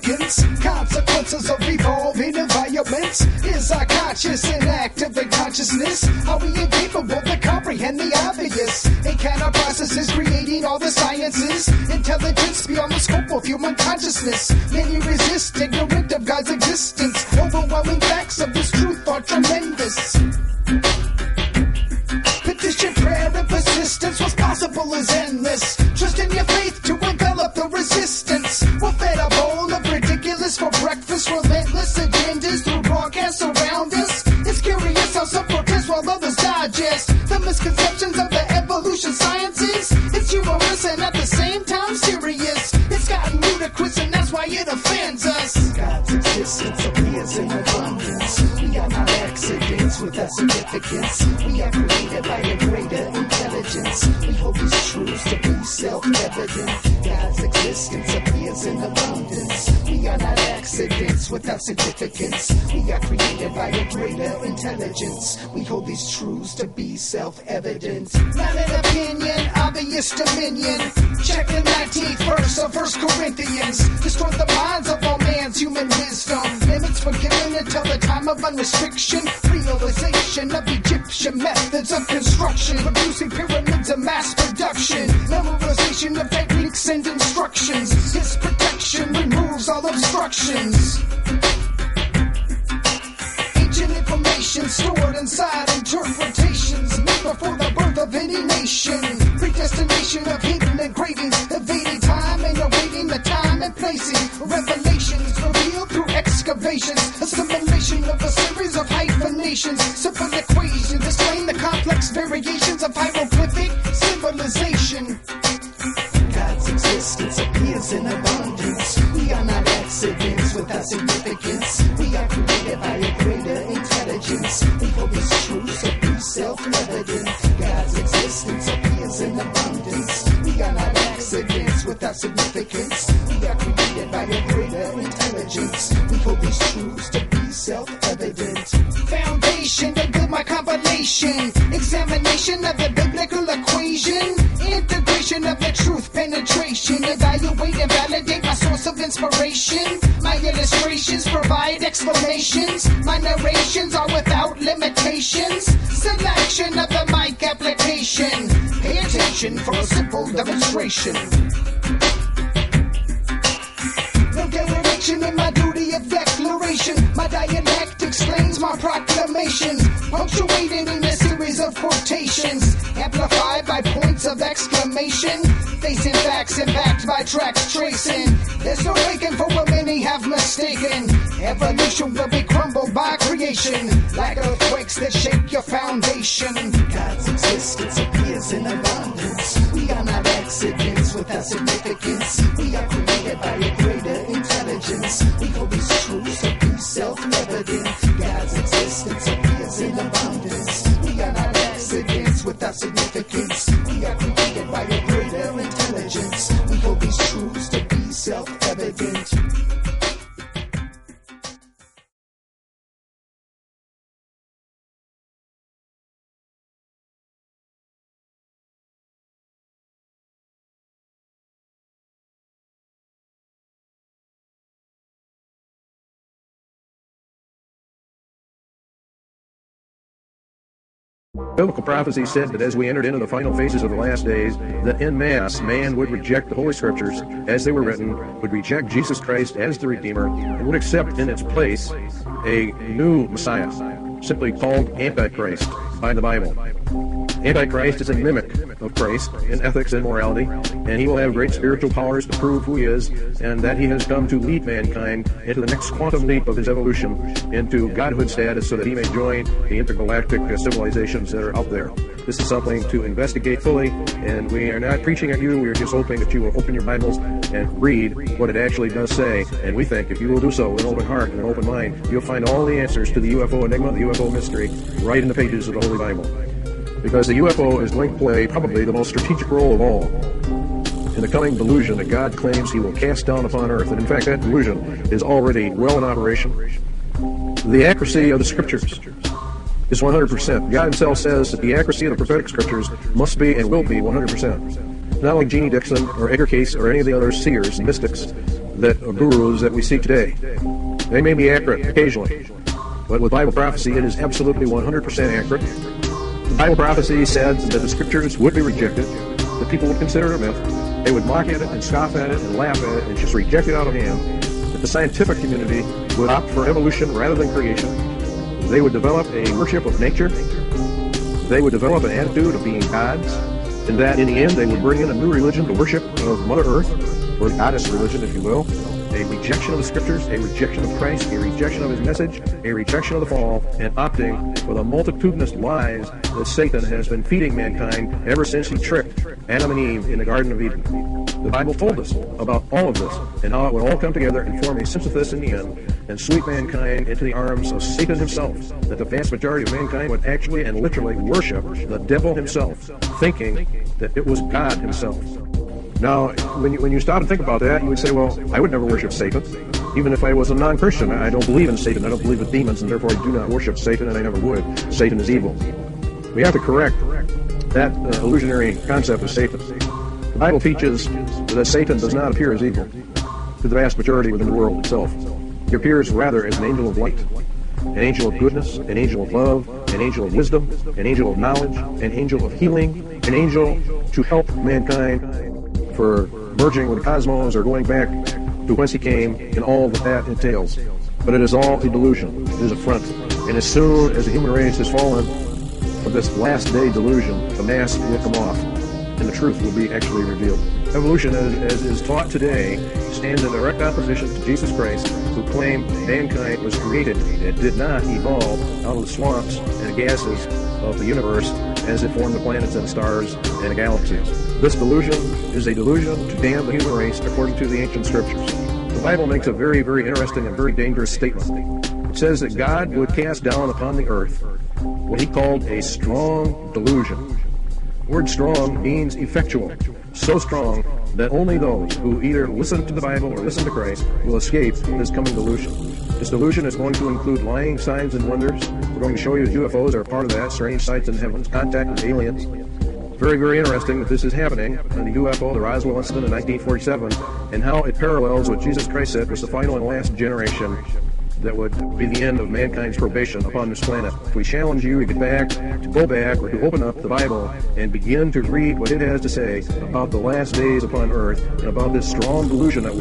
significance. Consequences of evolving environments. Is our conscious inactive in consciousness? Are we incapable to comprehend the obvious? A kind of process is creating all the sciences. Intelligence beyond the scope of human consciousness. Many resist, ignorant of God's existence. Overwhelming facts of this truth are tremendous. Petition, prayer, and persistence. What's possible is endless. Trust in your faith to envelop the resistance. We're fed a bowl of ridiculous for breakfast. Relentless agendas through broadcasts around us. It's curious how some protest while others digest the misconceptions of the evolution sciences. It's humorous and at the same time serious. It's gotten ludicrous and that's why it offends us. God's existence appears in abundance. We are not accidents without significance. We are created by a greater intelligence. We hold these truths to be self-evident. God's existence appears in abundance. We are not accidents without significance. We are created by a greater intelligence. We hold these truths to be self-evident. Not an opinion, obvious dominion. Check the 19th verse of 1 Corinthians. Destroy the minds of all man's human wisdom. Limits forgiven until the time of unrestriction. Realization of Egyptian methods of construction. Producing pyramids of mass production. Memorization of techniques and instructions. His protection removes all obstructions. Ancient information stored inside interpretations made before the birth of any nation. Predestination of hidden engravings, evading time and awaiting the time and placing. Revelations revealed through excavations. Assimilation of a series of hyphenations. Simple equations explain the complex variations of hieroglyphic symbolization. God's existence appears in abundance. We are not accidents without significance. We are created by a greater intelligence. We hold these truths to be self-evident. God's existence appears in abundance. We are not accidents without significance. We are created by a greater intelligence. We hold these truths to be self-evident. Foundation to build my compilation. Examination of the biblical equation. Integration of the truth penetration. Evaluate and validate my source of inspiration. My illustrations provide explanations. My narrations are without limitations. Selection of the mic application. Pay attention for a simple demonstration. No dereliction in my duty of declaration. My dialect explains my proclamations. Punctuated in a series of quotations. Amplified by points of exclamation. Facing facts and backed by tracks tracing. There's no waking for what many have mistaken. Evolution will be crumbled by creation. Like earthquakes that shake your foundation. God's existence appears in abundance. We are not accidents without significance. We are created by a greater intelligence. We hold these truths to be self-evident. God's existence appears in abundance. We are not accidents without significance. We are created by a greater intelligence. We hold these truths to be self-evident. Biblical prophecy said that as we entered into the final phases of the last days, that en masse man would reject the Holy Scriptures as they were written, would reject Jesus Christ as the Redeemer, and would accept in its place a new Messiah, simply called Antichrist by the Bible. Antichrist is a mimic of Christ in ethics and morality, and he will have great spiritual powers to prove who he is, and that he has come to lead mankind into the next quantum leap of his evolution into godhood status so that he may join the intergalactic civilizations that are out there. This is something to investigate fully, and we are not preaching at you. We are just hoping that you will open your Bibles and read what it actually does say, and we think if you will do so with an open heart and an open mind, you'll find all the answers to the UFO enigma, the UFO mystery, right in the pages of the Holy Bible. Because the UFO is going to play probably the most strategic role of all in the coming delusion that God claims he will cast down upon earth. And in fact, that delusion is already well in operation. The accuracy of the Scriptures is 100%. God himself says that the accuracy of the prophetic Scriptures must be and will be 100%. Not like Jeannie Dixon or Edgar Cayce or any of the other seers and mystics gurus that we see today. They may be accurate occasionally, but with Bible prophecy, it is absolutely 100% accurate. The Bible prophecy said that the scriptures would be rejected, that people would consider it a myth, they would mock at it and scoff at it and laugh at it and just reject it out of hand, that the scientific community would opt for evolution rather than creation. They would develop a worship of nature. They would develop an attitude of being gods, and that in the end they would bring in a new religion, the worship of Mother Earth, or goddess religion, if you will, a rejection of the scriptures, a rejection of Christ, a rejection of his message, a rejection of the fall, and opting for the multitudinous lies that Satan has been feeding mankind ever since he tricked Adam and Eve in the Garden of Eden. The Bible told us about all of this and how it would all come together and form a synthesis in the end and sweep mankind into the arms of Satan himself, that the vast majority of mankind would actually and literally worship the devil himself, thinking that it was God himself. Now, when you stop and think about that, you would say, well, I would never worship Satan, even if I was a non-Christian. I don't believe in Satan. I don't believe in demons, and therefore I do not worship Satan, and I never would. Satan is evil. We have to correct that illusionary concept of Satan. The Bible teaches that Satan does not appear as evil to the vast majority within the world itself. He appears rather as an angel of light, an angel of goodness, an angel of love, an angel of wisdom, an angel of knowledge, an angel of healing, an angel to help mankind for merging with the cosmos or going back to whence he came and all that entails. But it is all a delusion. It is a front. And as soon as the human race has fallen from this last day delusion, the mask will come off and the truth will be actually revealed. Evolution, as is taught today, stands in direct opposition to Jesus Christ, who claimed mankind was created. It did not evolve out of the swamps and gases of the universe as it formed the planets and the stars and the galaxies. This delusion is a delusion to damn the human race according to the ancient scriptures. The Bible makes a very, very interesting and very dangerous statement. It says that God would cast down upon the earth what he called a strong delusion. The word strong means effectual, so strong that only those who either listen to the Bible or listen to Christ will escape this coming delusion. This delusion is going to include lying signs and wonders. We're going to show you that UFOs are part of that, strange sights in heavens, contact with aliens. Very, very interesting that this is happening on the UFO, the Roswell incident in 1947, and how it parallels what Jesus Christ said was the final and last generation that would be the end of mankind's probation upon this planet. If we challenge you to get back, to go back, or to open up the Bible and begin to read what it has to say about the last days upon earth and about this strong delusion that